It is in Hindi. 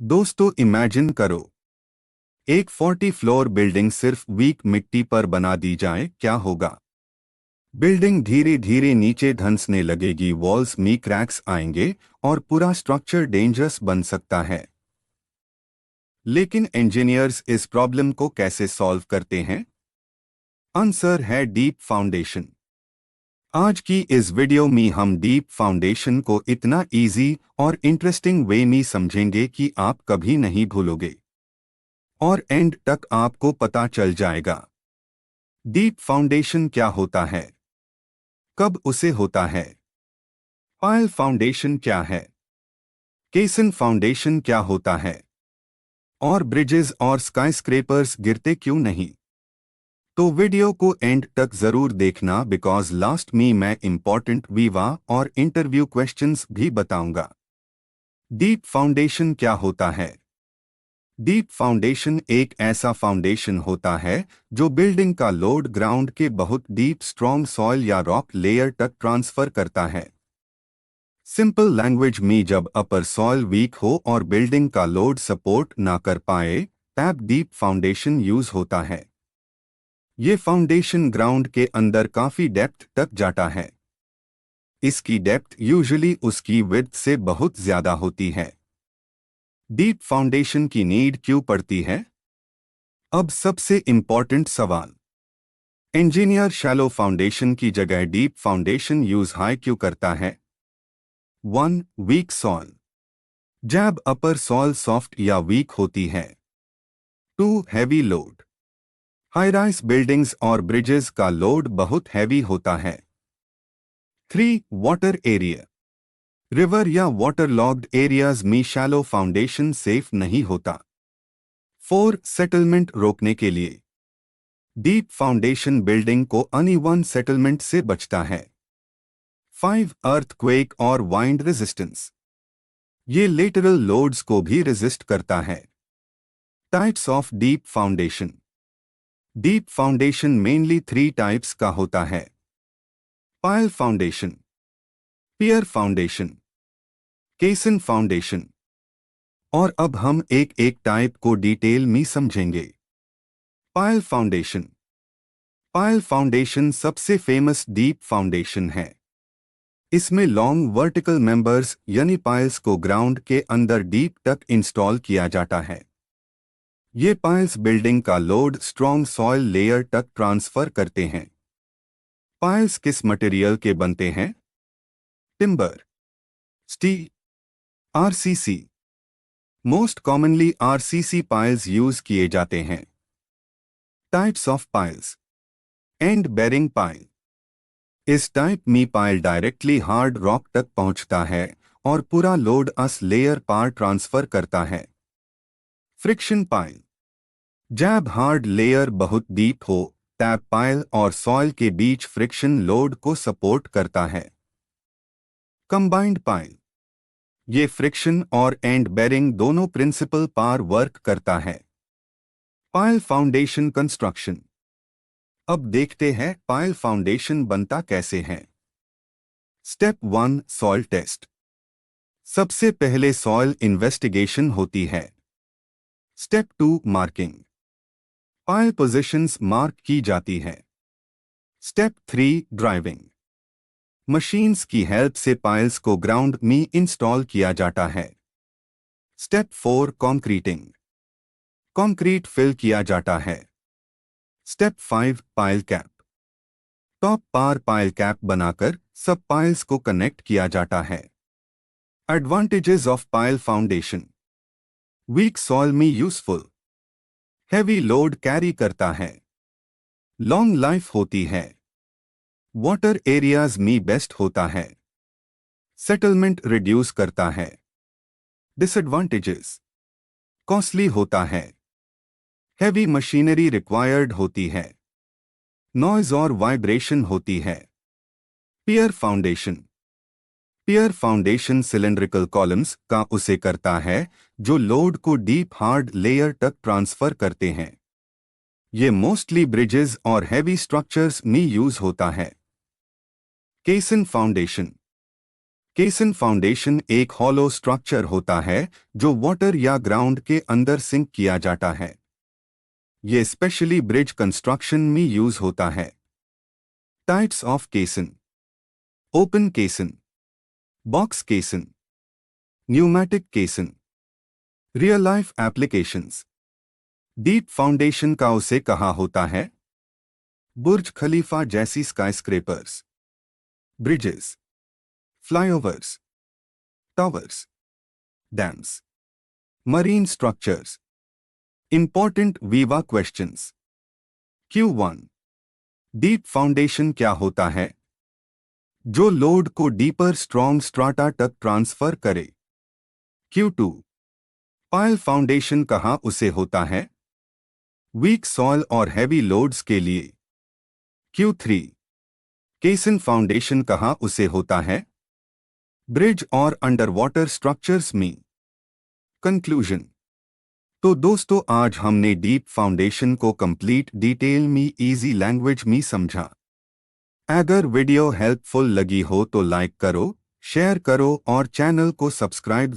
दोस्तों इमेजिन करो, एक 40 फ्लोर बिल्डिंग सिर्फ वीक मिट्टी पर बना दी जाए, क्या होगा। बिल्डिंग धीरे धीरे नीचे धंसने लगेगी, वॉल्स में क्रैक्स आएंगे और पूरा स्ट्रक्चर डेंजरस बन सकता है। लेकिन इंजीनियर्स इस प्रॉब्लम को कैसे सॉल्व करते हैं? आंसर है डीप फाउंडेशन। आज की इस वीडियो में हम डीप फाउंडेशन को इतना इजी और इंटरेस्टिंग वे में समझेंगे कि आप कभी नहीं भूलोगे और एंड तक आपको पता चल जाएगा डीप फाउंडेशन क्या होता है, कब उसे होता है, पायल फाउंडेशन क्या है, केसन फाउंडेशन क्या होता है, और ब्रिजेस और स्काईस्क्रेपर्स गिरते क्यों नहीं। तो वीडियो को एंड तक जरूर देखना, बिकॉज लास्ट में मैं इंपॉर्टेंट वीवा और इंटरव्यू क्वेश्चंस भी बताऊंगा। डीप फाउंडेशन क्या होता है? डीप फाउंडेशन एक ऐसा फाउंडेशन होता है जो बिल्डिंग का लोड ग्राउंड के बहुत डीप स्ट्रॉन्ग सॉइल या रॉक लेयर तक ट्रांसफर करता है। सिंपल लैंग्वेज में, जब अपर सॉइल वीक हो और बिल्डिंग का लोड सपोर्ट ना कर पाए, तब डीप फाउंडेशन यूज होता है। ये फाउंडेशन ग्राउंड के अंदर काफी डेप्थ तक जाता है। इसकी डेप्थ यूजुअली उसकी विड्थ से बहुत ज्यादा होती है। डीप फाउंडेशन की नीड क्यों पड़ती है? अब सबसे इंपॉर्टेंट सवाल, इंजीनियर शैलो फाउंडेशन की जगह डीप फाउंडेशन यूज हाई क्यों करता है? 1. वीक सॉइल, जब अपर सॉइल सॉफ्ट या वीक होती है। 2. Heavy load, high rise buildings और ब्रिजेस का लोड बहुत हैवी होता है। 3. वाटर एरिया, रिवर या वाटर लॉग्ड एरियाज में शैलो फाउंडेशन सेफ नहीं होता। 4. सेटलमेंट रोकने के लिए, डीप फाउंडेशन बिल्डिंग को अनइवन सेटलमेंट से बचता है। 5. अर्थक्वेक और वाइंड रेजिस्टेंस, ये लेटरल लोड्स को भी रेजिस्ट करता है। Types of deep foundation, deep foundation mainly 3 types का होता है। पायल फाउंडेशन, पियर फाउंडेशन, केसन फाउंडेशन। और अब हम एक एक टाइप को डिटेल में समझेंगे। पायल फाउंडेशन, पायल फाउंडेशन सबसे फेमस डीप फाउंडेशन है। इसमें लॉन्ग वर्टिकल मेंबर्स यानी पाइल्स को ग्राउंड के अंदर डीप तक इंस्टॉल किया जाता है। ये पाइल्स बिल्डिंग का लोड स्ट्रॉन्ग सॉइल लेयर तक ट्रांसफर करते हैं। पाइल्स किस मटेरियल के बनते हैं? Timber, steel, RCC. Most commonly RCC piles use किए जाते हैं। Types of piles, end bearing pile, इस टाइप में पाइल डायरेक्टली हार्ड रॉक तक पहुंचता है और पूरा लोड अस लेयर पार ट्रांसफर करता है। फ्रिक्शन पाइल, जब हार्ड लेयर बहुत डीप हो, तब पाइल और सॉइल के बीच फ्रिक्शन लोड को सपोर्ट करता है। कंबाइंड पाइल, ये फ्रिक्शन और एंड बेरिंग दोनों प्रिंसिपल पार वर्क करता है। पाइल फाउंडेशन कंस्ट्रक्शन, अब देखते हैं पाइल फाउंडेशन बनता कैसे है। Step 1, soil test. सबसे पहले सॉइल इन्वेस्टिगेशन होती है। Step 2, marking, pile positions mark की जाती है। स्टेप 3, ड्राइविंग, मशीन्स की हेल्प से पाइल्स को ग्राउंड में इंस्टॉल किया जाता है। स्टेप 4, कॉन्क्रीटिंग, कंक्रीट फिल किया जाता है। स्टेप 5, पाइल कैप, टॉप पार पाइल कैप बनाकर सब पाइल्स को कनेक्ट किया जाता है। Advantages of pile foundation, weak soil में यूजफुल, हैवी लोड कैरी करता है, लॉन्ग लाइफ होती है, वाटर एरियाज में बेस्ट होता है, सेटलमेंट रिड्यूस करता है। डिसएडवांटेजेस, कॉस्टली होता है, हैवी मशीनरी रिक्वायर्ड होती है, नॉइज और वाइब्रेशन होती है। पियर फाउंडेशन, पियर फाउंडेशन सिलेंड्रिकल कॉलम्स का उसे करता है जो लोड को डीप हार्ड लेयर तक ट्रांसफर करते हैं। ये मोस्टली ब्रिजेस और हैवी स्ट्रक्चर्स में यूज होता है। केसन फाउंडेशन, केसन फाउंडेशन एक हॉलो स्ट्रक्चर होता है जो वाटर या ग्राउंड के अंदर सिंक किया जाता है। ये स्पेशली ब्रिज कंस्ट्रक्शन में यूज होता है। Types of caisson: open caisson, box caisson, pneumatic caisson. Real life applications: deep foundation का उसे कहा होता है बुर्ज खलीफा जैसी skyscrapers, bridges, flyovers, towers, dams, marine structures. Important viva questions. Q1 deep foundation क्या होता है? जो लोड को डीपर स्ट्रॉन्ग स्ट्राटा तक ट्रांसफर करे। Q2 पाइल फाउंडेशन कहाँ उसे होता है? वीक सॉइल और हैवी लोड्स के लिए। Q3 केसन फाउंडेशन कहाँ उसे होता है? ब्रिज और अंडर वाटर स्ट्रक्चर्स में। कंक्लूजन। तो दोस्तों, आज हमने डीप फाउंडेशन को कंप्लीट डिटेल में इजी लैंग्वेज में समझा। अगर वीडियो हेल्पफुल लगी हो तो लाइक करो, शेयर करो और चैनल को सब्सक्राइब